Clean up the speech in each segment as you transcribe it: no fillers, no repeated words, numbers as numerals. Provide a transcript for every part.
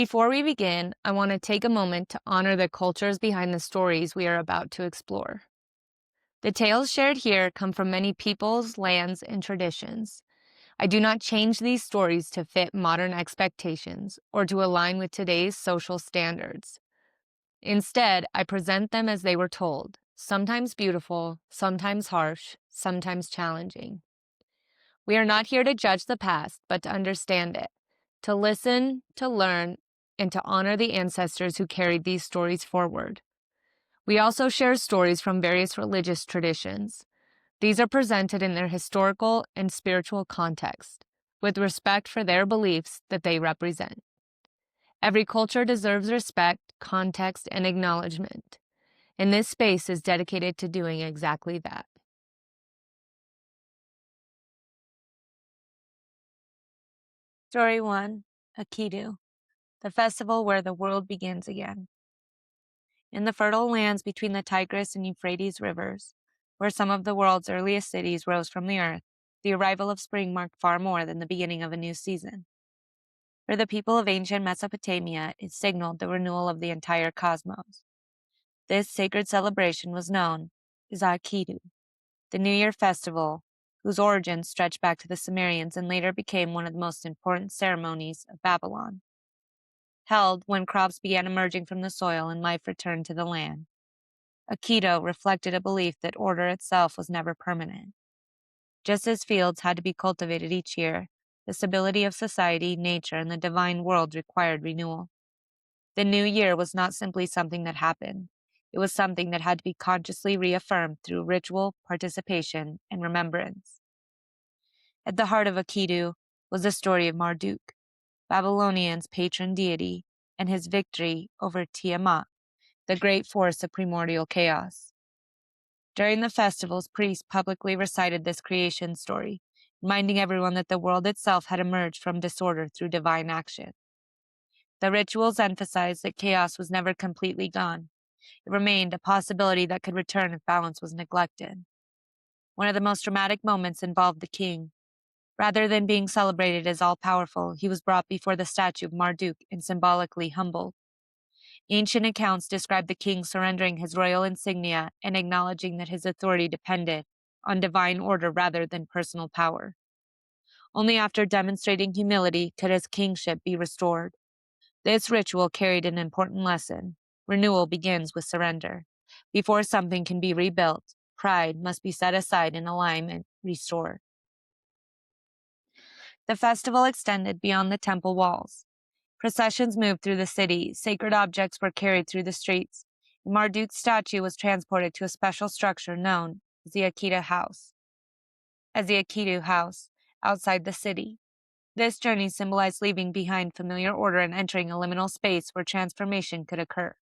Before we begin, I want to take a moment to honor the cultures behind the stories we are about to explore. The tales shared here come from many peoples, lands, and traditions. I do not change these stories to fit modern expectations or to align with today's social standards. Instead, I present them as they were told, sometimes beautiful, sometimes harsh, sometimes challenging. We are not here to judge the past, but to understand it, to listen, to learn, and to honor the ancestors who carried these stories forward. We also share stories from various religious traditions. These are presented in their historical and spiritual context, with respect for their beliefs that they represent. Every culture deserves respect, context, and acknowledgement, and this space is dedicated to doing exactly that. Story 1, Akitu, the festival where the world begins again. In the fertile lands between the Tigris and Euphrates rivers, where some of the world's earliest cities rose from the earth, the arrival of spring marked far more than the beginning of a new season. For the people of ancient Mesopotamia, it signaled the renewal of the entire cosmos. This sacred celebration was known as Akitu, the New Year festival, whose origins stretch back to the Sumerians and later became one of the most important ceremonies of Babylon. Held when crops began emerging from the soil and life returned to the land. Akitu reflected a belief that order itself was never permanent. Just as fields had to be cultivated each year, the stability of society, nature, and the divine world required renewal. The new year was not simply something that happened. It was something that had to be consciously reaffirmed through ritual, participation, and remembrance. At the heart of Akitu was the story of Marduk, Babylonians' patron deity, and his victory over Tiamat, the great force of primordial chaos. During the festivals, priests publicly recited this creation story, reminding everyone that the world itself had emerged from disorder through divine action. The rituals emphasized that chaos was never completely gone. It remained a possibility that could return if balance was neglected. One of the most dramatic moments involved the king. Rather than being celebrated as all-powerful, he was brought before the statue of Marduk and symbolically humbled. Ancient accounts describe the king surrendering his royal insignia and acknowledging that his authority depended on divine order rather than personal power. Only after demonstrating humility could his kingship be restored. This ritual carried an important lesson. Renewal begins with surrender. Before something can be rebuilt, pride must be set aside and alignment restored. The festival extended beyond the temple walls. Processions moved through the city, sacred objects were carried through the streets, and Marduk's statue was transported to a special structure known as the Akitu House, outside the city. This journey symbolized leaving behind familiar order and entering a liminal space where transformation could occur.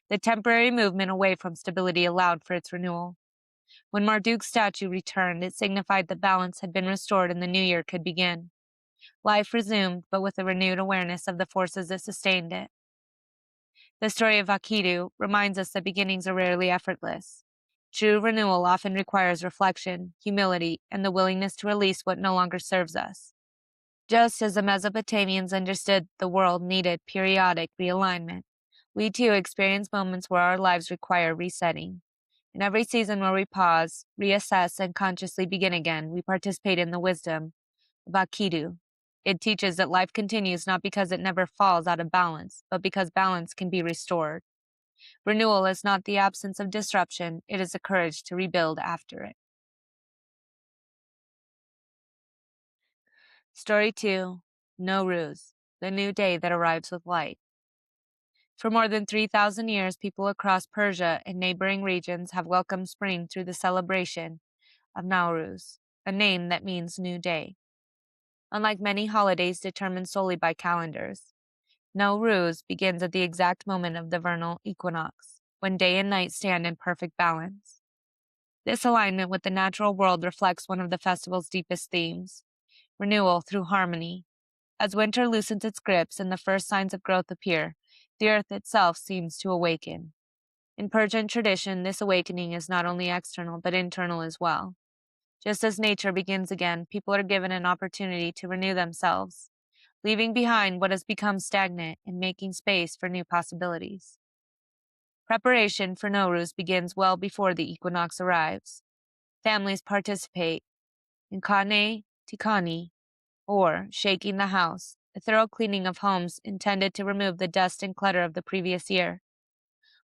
The temporary movement away from stability allowed for its renewal. When Marduk's statue returned, it signified that balance had been restored and the new year could begin. Life resumed, but with a renewed awareness of the forces that sustained it. The story of Akitu reminds us that beginnings are rarely effortless. True renewal often requires reflection, humility, and the willingness to release what no longer serves us. Just as the Mesopotamians understood the world needed periodic realignment, we too experience moments where our lives require resetting. In every season where we pause, reassess, and consciously begin again, we participate in the wisdom of Akitu. It teaches that life continues not because it never falls out of balance, but because balance can be restored. Renewal is not the absence of disruption, it is the courage to rebuild after it. Story 2, Nowruz, the new day that arrives with light. For more than 3,000 years, people across Persia and neighboring regions have welcomed spring through the celebration of Nowruz, a name that means new day. Unlike many holidays determined solely by calendars, Nowruz begins at the exact moment of the vernal equinox, when day and night stand in perfect balance. This alignment with the natural world reflects one of the festival's deepest themes, renewal through harmony. As winter loosens its grips and the first signs of growth appear, the earth itself seems to awaken. In Persian tradition, this awakening is not only external but internal as well. Just as nature begins again, people are given an opportunity to renew themselves. leaving behind what has become stagnant and making space for new possibilities. Preparation for Nowruz begins well before the equinox arrives. Families participate in Kane Tikani, or shaking the house, a thorough cleaning of homes intended to remove the dust and clutter of the previous year.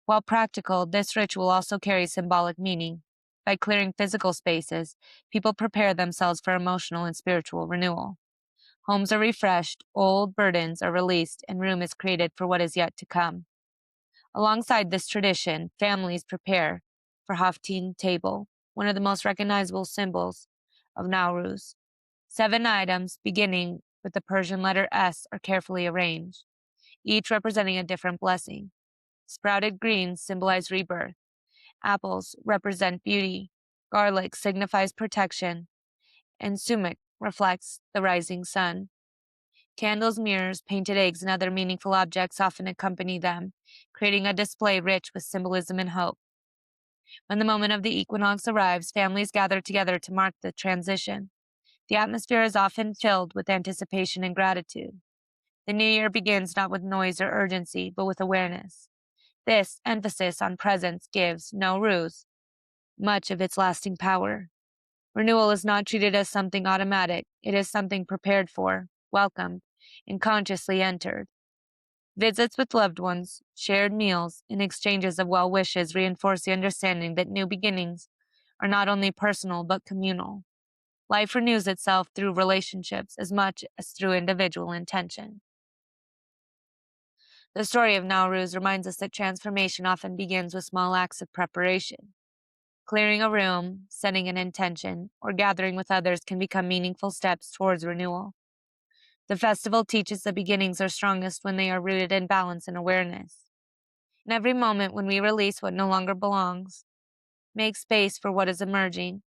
While practical, this ritual also carries symbolic meaning. By clearing physical spaces, people prepare themselves for emotional and spiritual renewal. Homes are refreshed, old burdens are released, and room is created for what is yet to come. Alongside this tradition, families prepare for Hafteen table, one of the most recognizable symbols of Nowruz. 7 items, beginning with the Persian letter S, are carefully arranged, each representing a different blessing. Sprouted greens symbolize rebirth. Apples represent beauty. Garlic signifies protection. And sumac reflects the rising sun. Candles, mirrors, painted eggs, and other meaningful objects often accompany them, creating a display rich with symbolism and hope. When the moment of the equinox arrives, families gather together to mark the transition. The atmosphere is often filled with anticipation and gratitude. The new year begins not with noise or urgency, but with awareness. This emphasis on presence gives Nowruz much of its lasting power. Renewal is not treated as something automatic, it is something prepared for, welcomed, and consciously entered. Visits with loved ones, shared meals, and exchanges of well wishes reinforce the understanding that new beginnings are not only personal but communal. Life renews itself through relationships as much as through individual intention. The story of Nowruz reminds us that transformation often begins with small acts of preparation. Clearing a room, setting an intention, or gathering with others can become meaningful steps towards renewal. The festival teaches that beginnings are strongest when they are rooted in balance and awareness. In every moment when we release what no longer belongs, make space for what is emerging,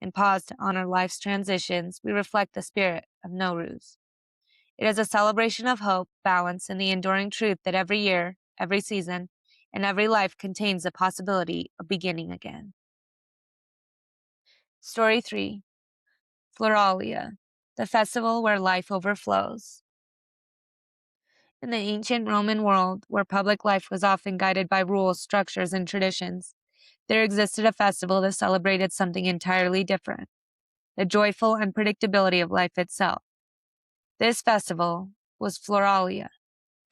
and pause to honor life's transitions, we reflect the spirit of Nowruz. It is a celebration of hope, balance, and the enduring truth that every year, every season, and every life contains the possibility of beginning again. Story 3. Floralia, the festival where life overflows. In the ancient Roman world, where public life was often guided by rules, structures, and traditions, there existed a festival that celebrated something entirely different: the joyful unpredictability of life itself. This festival was Floralia,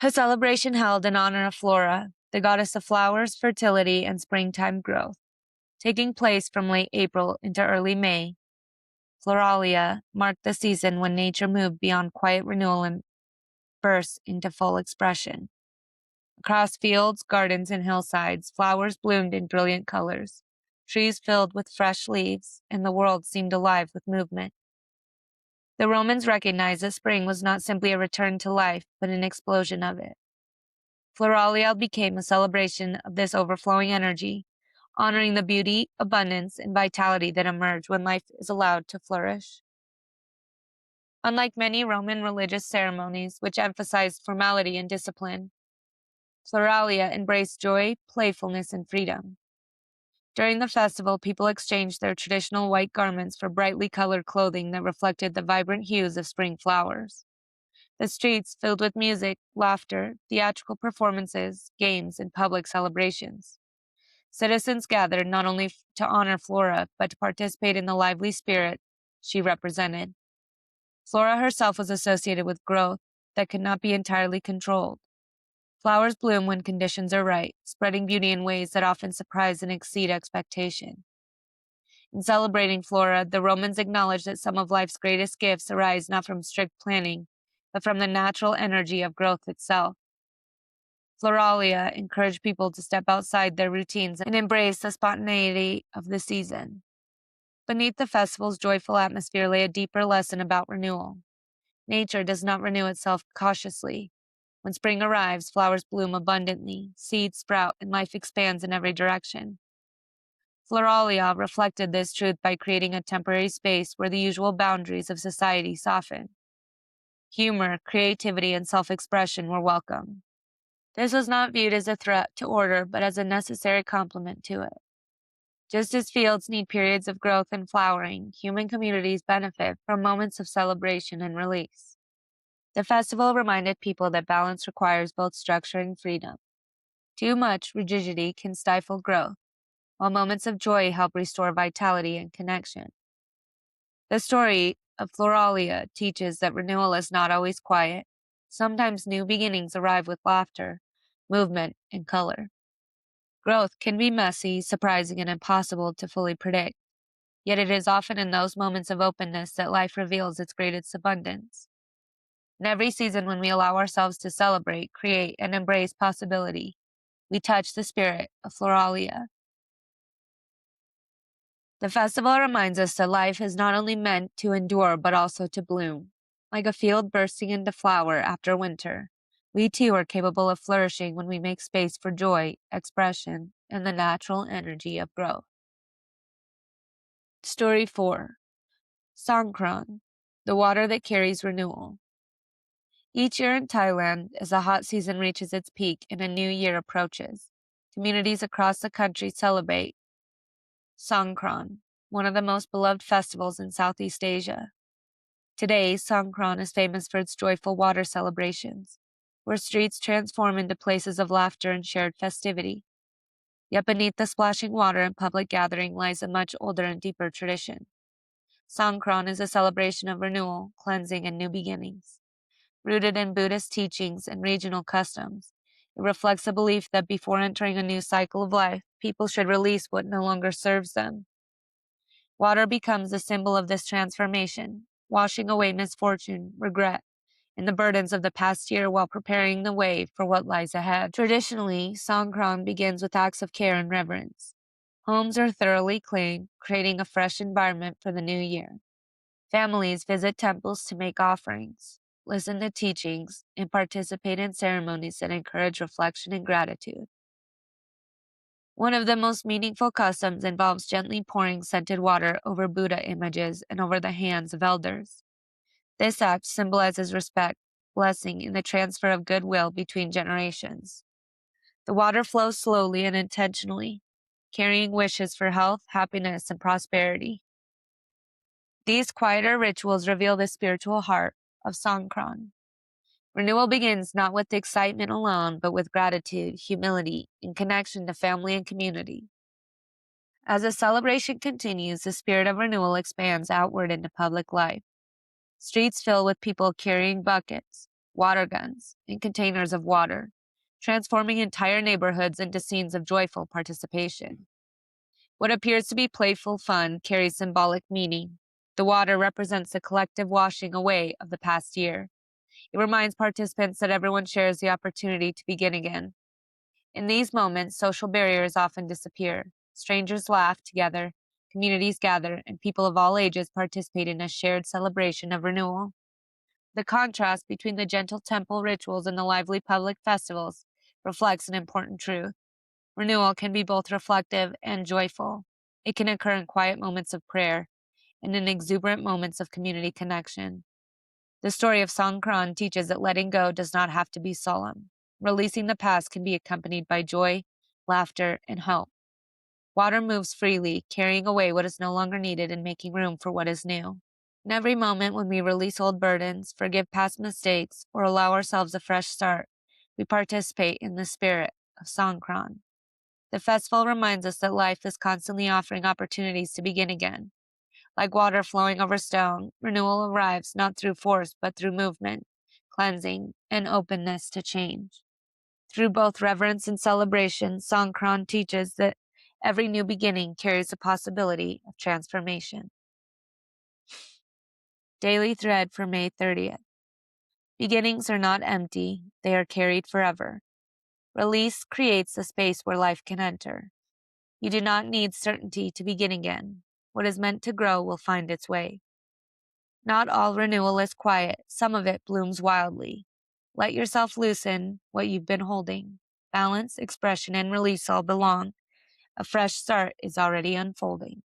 a celebration held in honor of Flora, the goddess of flowers, fertility, and springtime growth. Taking place from late April into early May, Floralia marked the season when nature moved beyond quiet renewal and burst into full expression. Across fields, gardens, and hillsides, flowers bloomed in brilliant colors, trees filled with fresh leaves, and the world seemed alive with movement. The Romans recognized that spring was not simply a return to life, but an explosion of it. Floralia became a celebration of this overflowing energy, honoring the beauty, abundance, and vitality that emerge when life is allowed to flourish. Unlike many Roman religious ceremonies, which emphasized formality and discipline, Floralia embraced joy, playfulness, and freedom. During the festival, people exchanged their traditional white garments for brightly colored clothing that reflected the vibrant hues of spring flowers. The streets filled with music, laughter, theatrical performances, games, and public celebrations. Citizens gathered not only to honor Flora, but to participate in the lively spirit she represented. Flora herself was associated with growth that could not be entirely controlled. Flowers bloom when conditions are right, spreading beauty in ways that often surprise and exceed expectation. In celebrating Flora, the Romans acknowledged that some of life's greatest gifts arise not from strict planning, but from the natural energy of growth itself. Floralia encouraged people to step outside their routines and embrace the spontaneity of the season. Beneath the festival's joyful atmosphere lay a deeper lesson about renewal. Nature does not renew itself cautiously. When spring arrives, flowers bloom abundantly, seeds sprout, and life expands in every direction. Floralia reflected this truth by creating a temporary space where the usual boundaries of society softened. Humor, creativity, and self-expression were welcome. This was not viewed as a threat to order, but as a necessary complement to it. Just as fields need periods of growth and flowering, human communities benefit from moments of celebration and release. The festival reminded people that balance requires both structure and freedom. Too much rigidity can stifle growth, while moments of joy help restore vitality and connection. The story of Floralia teaches that renewal is not always quiet. Sometimes new beginnings arrive with laughter, movement, and color. Growth can be messy, surprising, and impossible to fully predict. Yet it is often in those moments of openness that life reveals its greatest abundance. In every season, when we allow ourselves to celebrate, create, and embrace possibility, we touch the spirit of Floralia. The festival reminds us that life is not only meant to endure but also to bloom. Like a field bursting into flower after winter, we too are capable of flourishing when we make space for joy, expression, and the natural energy of growth. Story 4. Songkran, the water that carries renewal. Each year in Thailand, as the hot season reaches its peak and a new year approaches, communities across the country celebrate Songkran, one of the most beloved festivals in Southeast Asia. Today, Songkran is famous for its joyful water celebrations, where streets transform into places of laughter and shared festivity. Yet beneath the splashing water and public gathering lies a much older and deeper tradition. Songkran is a celebration of renewal, cleansing, and new beginnings. Rooted in Buddhist teachings and regional customs, it reflects a belief that before entering a new cycle of life, people should release what no longer serves them. Water becomes a symbol of this transformation, washing away misfortune, regret, and the burdens of the past year while preparing the way for what lies ahead. Traditionally, Songkran begins with acts of care and reverence. Homes are thoroughly cleaned, creating a fresh environment for the new year. Families visit temples to make offerings, listen to teachings, and participate in ceremonies that encourage reflection and gratitude. One of the most meaningful customs involves gently pouring scented water over Buddha images and over the hands of elders. This act symbolizes respect, blessing, and the transfer of goodwill between generations. The water flows slowly and intentionally, carrying wishes for health, happiness, and prosperity. These quieter rituals reveal the spiritual heart of Songkran. Renewal begins not with excitement alone, but with gratitude, humility, and connection to family and community. As the celebration continues, the spirit of renewal expands outward into public life. Streets fill with people carrying buckets, water guns, and containers of water, transforming entire neighborhoods into scenes of joyful participation. What appears to be playful fun carries symbolic meaning. The water represents the collective washing away of the past year. It reminds participants that everyone shares the opportunity to begin again. In these moments, social barriers often disappear. Strangers laugh together, communities gather, and people of all ages participate in a shared celebration of renewal. The contrast between the gentle temple rituals and the lively public festivals reflects an important truth. Renewal can be both reflective and joyful. It can occur in quiet moments of prayer and in exuberant moments of community connection. The story of Songkran teaches that letting go does not have to be solemn. Releasing the past can be accompanied by joy, laughter, and hope. Water moves freely, carrying away what is no longer needed and making room for what is new. In every moment when we release old burdens, forgive past mistakes, or allow ourselves a fresh start, we participate in the spirit of Songkran. The festival reminds us that life is constantly offering opportunities to begin again. Like water flowing over stone, renewal arrives not through force but through movement, cleansing, and openness to change. Through both reverence and celebration, Songkran teaches that every new beginning carries the possibility of transformation. Daily Thread for May 30th. Beginnings are not empty, they are carried forever. Release creates a space where life can enter. You do not need certainty to begin again. What is meant to grow will find its way. Not all renewal is quiet, some of it blooms wildly. Let yourself loosen what you've been holding. Balance, expression, and release all belong. A fresh start is already unfolding.